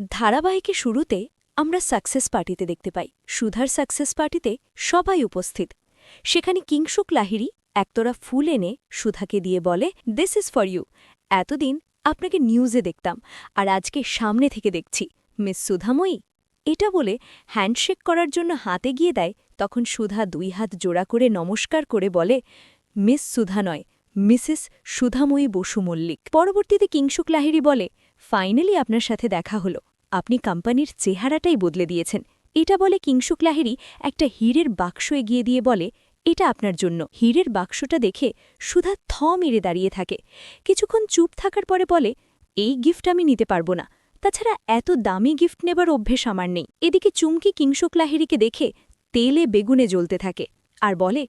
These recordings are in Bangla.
ধারাবাহিকের শুরুতে আমরা সাকসেস পার্টিতে দেখতে পাই সুধার সাকসেস পার্টিতে সবাই উপস্থিত। সেখানে কিংশুক লাহিড়ী একতরা ফুল এনে সুধাকে দিয়ে বলে, দিস ইজ ফর ইউ। এতদিন আপনাকে নিউজে দেখতাম, আর আজকে সামনে থেকে দেখছি মিস সুধাময়ী। এটা বলে হ্যান্ডশেক করার জন্য হাতে গিয়ে দেয়। তখন সুধা দুই হাত জোড়া করে নমস্কার করে বলে, মিস সুধা নয়, মিসেস সুধাময়ী বসু মল্লিক। পরবর্তীতে কিংশুক লাহিড়ী বলে, ফাইনালি আপনার সাথে দেখা হলো, আপনি কোম্পানির চেহারাটাই বদলে দিয়েছেন। এটা বলে কিংশুক লাহিড়ী একটা হীরের বাক্স এগিয়ে দিয়ে বলে, এটা আপনার জন্য। হীরের বাক্সটা দেখে সুধা থ মেরে দাঁড়িয়ে থাকে। কিছুক্ষণ চুপ থাকার পরে বলে, এই গিফট আমি নিতে পারবো না, তাছাড়া এত দামি গিফট নেবার অভ্যেস আমার নেই। এদিকে চুমকি কিংশুক লাহিড়ীকে দেখে তেলে বেগুনে জ্বলতে থাকে আর বলে,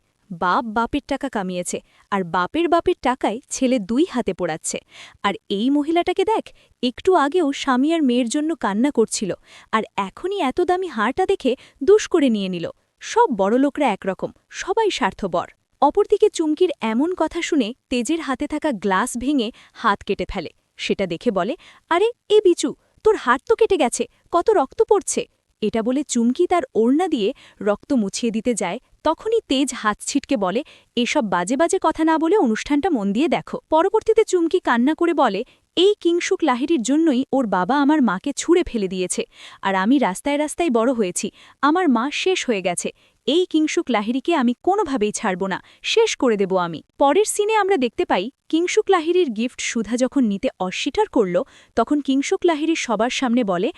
বাপ বাপের টাকা কামিয়েছে, আর বাপের বাপের টাকায় ছেলে দুই হাতে পোড়াচ্ছে। আর এই মহিলাটাকে দেখ, একটু আগেও স্বামী আর মেয়ের জন্য কান্না করছিল, আর এখনই এত দামি হারটা দেখে দুষ করে নিয়ে নিল। সব বড়লোকরা একরকম, সবাই স্বার্থপর। অপরদিকে চুমকির এমন কথা শুনে তেজের হাতে থাকা গ্লাস ভেঙে হাত কেটে ফেলে। সেটা দেখে বলে, আরে এ বিচু, তোর হাত তো কেটে গেছে, কত রক্ত পড়ছে। এটা বলে চুমকি তার ওড়না দিয়ে রক্ত মুছিয়ে দিতে যায়। তখনই তেজ হাত ছিটকে বলে, এসব বাজে বাজে কথা না বলে অনুষ্ঠানটা মন দিয়ে দেখো। পরবর্তীতে চুমকি কান্না করে বলে, এই কিংশুক লাহিড়ীর জন্যই ওর বাবা আমার মাকে ছুঁড়ে ফেলে দিয়েছে, আর আমি রাস্তায় রাস্তায় বড় হয়েছি, আমার মা শেষ হয়ে গেছে। এই কিংশুক লাহিড়ীকে আমি কোনোভাবেই ছাড়ব না, শেষ করে দেব আমি। পরের সিনে আমরা দেখতে পাই, কিংশুক লাহিড়ীর গিফট সুধা যখন নিতে অস্বীকার করল, তখন কিংশুক লাহিড়ী সবার সামনে বলে,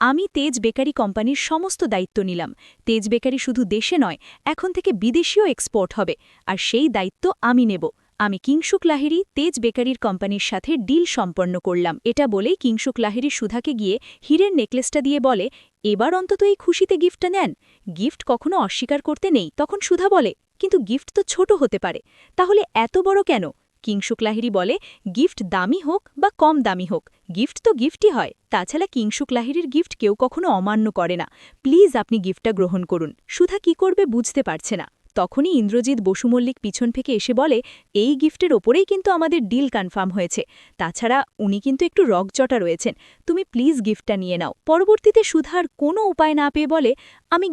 আমি তেজ বেকারি কোম্পানির সমস্ত দায়িত্ব নিলাম। তেজ বেকারি শুধু দেশে নয়, এখন থেকে বিদেশিও এক্সপোর্ট হবে, আর সেই দায়িত্ব আমি নেব। আমি কিংশুক লাহিড়ী তেজ বেকারির কোম্পানির সাথে ডিল সম্পন্ন করলাম। এটা বলেই কিংশুক লাহিড়ী সুধাকে গিয়ে হীরের নেকলেসটা দিয়ে বলে, এবার অন্তত এই খুশিতে গিফটটা নেন, গিফট কখনো অস্বীকার করতে নেই। তখন সুধা বলে, কিন্তু গিফট তো ছোট হতে পারে, তাহলে এত বড় কেন? কিংশুক লাহিড়ী বলে, গিফট দামি হোক বা কম দামি হোক, গিফট তো গিফটই হয়। তাছাড়া কিংশুক লাহিড়ীর গিফট কেউ কখনো অমান্য করে না, প্লিজ আপনি গিফটটা গ্রহণ করুন। সুধা কি করবে বুঝতে পারছে না। তখনই ইন্দ্রজিৎ বসু মল্লিক পিছন থেকে এসে বলে, এই গিফটের ওপরেই কিন্তু আমাদের ডিল কনফার্ম হয়েছে, তাছাড়া উনি কিন্তু একটু রগচটা রয়েছেন, তুমি প্লিজ গিফটটা নিয়ে নাও। পরবর্তীতে সুধার কোনো উপায় না পেয়ে বলে, আমি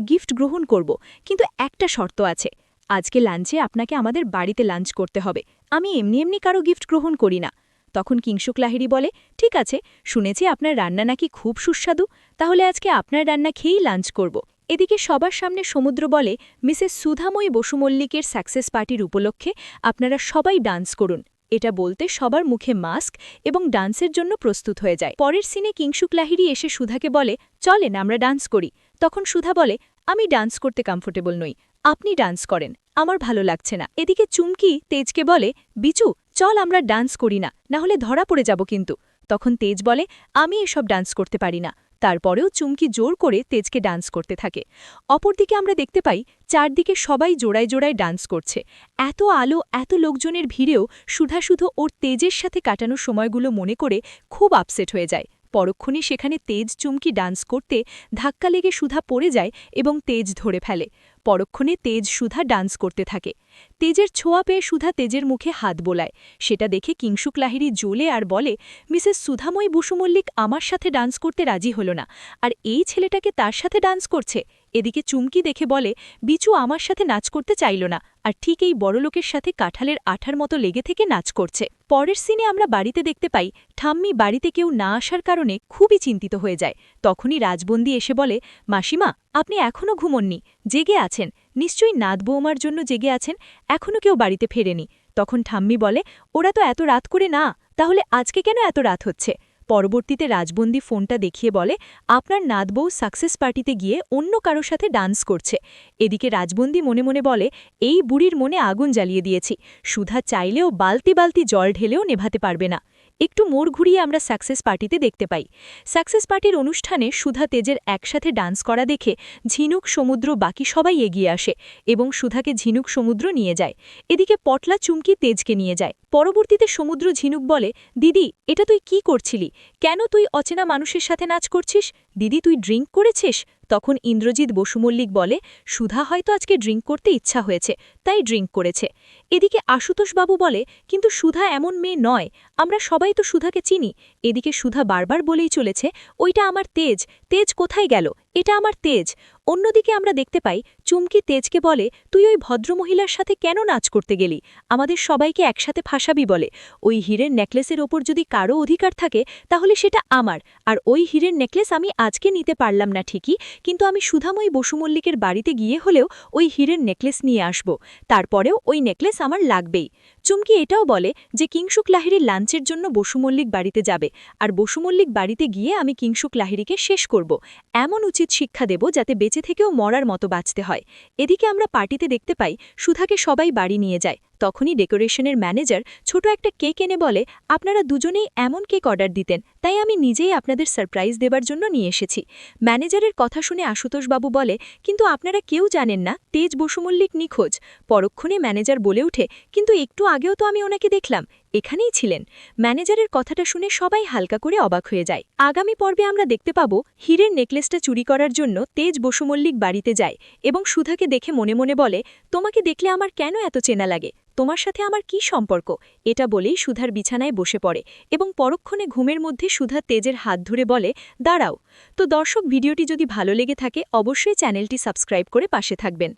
গিফট গ্রহণ করব, কিন্তু একটা শর্ত আছে, আজকে লাঞ্চে আপনাকে আমাদের বাড়িতে লাঞ্চ করতে হবে, আমি এমনি এমনি কারো গিফট গ্রহণ করি না। তখন কিংশুক লাহিড়ী বলে, ঠিক আছে, শুনেছি আপনার রান্না নাকি খুব সুস্বাদু, তাহলে আজকে আপনার রান্না খেয়েই লাঞ্চ করব। এদিকে সবার সামনে সমুদ্র বলে, মিসেস সুধাময়ী বসু মল্লিকের সাকসেস পার্টির উপলক্ষে আপনারা সবাই ডান্স করুন। এটা বলতে সবার মুখে মাস্ক এবং ডান্সের জন্য প্রস্তুত হয়ে যায়। পরের সিনে কিংশুক লাহিড়ী এসে সুধাকে বলে, চলেন আমরা ডান্স করি। তখন সুধা বলে, আমি ডান্স করতে কমফোর্টেবল নই, আপনি ডান্স করেন, আমার ভালো লাগছে না। এদিকে চুমকি তেজকে বলে, বিচু চল আমরা ডান্স করি না, নাহলে ধরা পড়ে যাব কিন্তু। তখন তেজ বলে, আমি এসব ডান্স করতে পারি না। তারপরেও চুমকি জোর করে তেজকে ডান্স করতে থাকে। অপরদিকে আমরা দেখতে পাই, চারদিকে সবাই জোড়ায় জোড়ায় ডান্স করছে। এত আলো, এত লোকজনের ভিড়েও সুধা শুধু ওর তেজের সাথে কাটানো সময়গুলো মনে করে খুব আপসেট হয়ে যায়। পরক্ষণে সেখানে তেজ চুমকি ডান্স করতে ধাক্কা লেগে সুধা পড়ে যায় এবং তেজ ধরে ফেলে। পরক্ষণে তেজ সুধা ডান্স করতে থাকে। তেজের ছোঁয়া পেয়ে সুধা তেজের মুখে হাত বোলায়। সেটা দেখে কিংশুক লাহিড়ী জ্বলে আর বলে, মিসেস সুধাময়ী বসু মল্লিক আমার সাথে ডান্স করতে রাজি হল না, আর এই ছেলেটাকে তার সাথে ডান্স করছে। এদিকে চুমকি দেখে বলে, বিচু আমার সাথে নাচ করতে চাইল না, আর ঠিক এই বড়লোকের সাথে কাঁঠালের আঠার মতো লেগে থেকে নাচ করছে। পরের সিনে আমরা বাড়িতে দেখতে পাই, ঠাম্মি বাড়িতে কেউ না আসার কারণে খুবই চিন্তিত হয়ে যায়। তখনই রাজবন্দী এসে বলে, মাসিমা আপনি এখনও ঘুমননি, জেগে আছেন, নিশ্চয়ই নাত বৌমার জন্য জেগে আছেন, এখনও কেউ বাড়িতে ফেরেনি। তখন ঠাম্মি বলে, ওরা তো এত রাত করে না, তাহলে আজকে কেন এত রাত হচ্ছে? পরবর্তীতে রাজবন্দী ফোনটা দেখিয়ে বলে, আপনার নাতবউ সাকসেস পার্টিতে গিয়ে অন্য কারো সাথে ডান্স করছে। এদিকে রাজবন্দী মনে মনে বলে, এই বুড়ির মনে আগুন জ্বালিয়ে দিয়েছি, সুধা চাইলেও বালতি বালতি জল ঢেলেও নেভাতে পারবে না। একটু মোড় ঘুরিয়ে আমরা সাকসেস পার্টিতে দেখতে পাই, সাকসেস পার্টির অনুষ্ঠানে সুধা তেজের একসাথে ডান্স করা দেখে ঝিনুক সমুদ্র বাকি সবাই এগিয়ে আসে এবং সুধাকে ঝিনুক সমুদ্র নিয়ে যায়। এদিকে পটলা চুমকি তেজকে নিয়ে যায়। পরবর্তীতে সমুদ্র ঝিনুক বলে, দিদি এটা তুই কি করছিলি? কেন তুই অচেনা মানুষের সাথে নাচ করছিস? দিদি তুই ড্রিঙ্ক করেছিস? তখন ইন্দ্রজিৎ বসু মল্লিক বলে, সুধা হয়তো আজকে ড্রিঙ্ক করতে ইচ্ছা হয়েছে, তাই ড্রিঙ্ক করেছে। এদিকে আশুতোষবাবু বলে, কিন্তু সুধা এমন মেয়ে নয়, আমরা সবাই তো সুধাকে চিনি। এদিকে সুধা বারবার বলেই চলেছে, ওইটা আমার তেজ, তেজ কোথায় গেল, এটা আমার তেজ। অন্যদিকে আমরা দেখতে পাই চুমকি তেজকে বলে, তুই ওই ভদ্রমহিলার সাথে কেন নাচ করতে গেলি, আমাদের সবাইকে একসাথে ফাঁসাবি বলে। ওই হীরের নেকলেসের ওপর যদি কারো অধিকার থাকে তাহলে সেটা আমার, আর ওই হীরের নেকলেস আমি আজকে নিতে পারলাম না ঠিকই, কিন্তু আমি সুধাময়ী বসু মল্লিকের বাড়িতে গিয়ে হলেও ওই হীরের নেকলেস নিয়ে আসব, তারপরেও ওই নেকলেস আমার লাগবেই। চুমকি এটাও বলে যে কিংশুক লাহিড়ী লাঞ্চের জন্য বসু মল্লিক বাড়িতে যাবে, আর বসু মল্লিক বাড়িতে গিয়ে আমি কিংশুক লাহিড়ীকে শেষ করব, এমন উচিত শিক্ষা দেব যাতে বেঁচে থেকেও মরার মতো বাঁচতে হয়। এদিকে আমরা পার্টিতে দেখতে পাই সুধাকে সবাই বাড়ি নিয়ে যায়। তখনই ডেকোরেশনের ম্যানেজার ছোট একটা কেক এনে বলে, আপনারা দুজনেই এমন কেক অর্ডার দিতেন, তাই আমি নিজেই আপনাদের সারপ্রাইজ দেবার জন্য নিয়ে এসেছি। ম্যানেজারের কথা শুনে আশুতোষবাবু বলে, কিন্তু আপনারা কেউ জানেন না তেজ বসু মল্লিক নিখোঁজ। পরক্ষণে ম্যানেজার বলে ওঠে, কিন্তু একটু আগেও তো আমি ওনাকে দেখলাম, এখানেই ছিলেন। ম্যানেজারের কথাটা শুনে সবাই হালকা করে অবাক হয়ে যায়। আগামী পর্বে আমরা দেখতে পাবো হীরের নেকলেসটা চুরি করার জন্য তেজ বসু মল্লিক বাড়িতে যায় এবং সুধাকে দেখে মনে মনে বলে, তোমাকে দেখলে আমার কেন এত চেনা লাগে, তোমার সাথে আমার কি সম্পর্ক। এটা বলেই সুধার বিছানায় বসে পড়ে এবং পরক্ষণে ঘুমের মধ্যে সুধা তেজের হাত ধরে বলে, দাঁড়াও। তো দর্শক, ভিডিওটি যদি ভালো লেগে থাকে অবশ্যই চ্যানেলটি সাবস্ক্রাইব করে পাশে থাকবেন।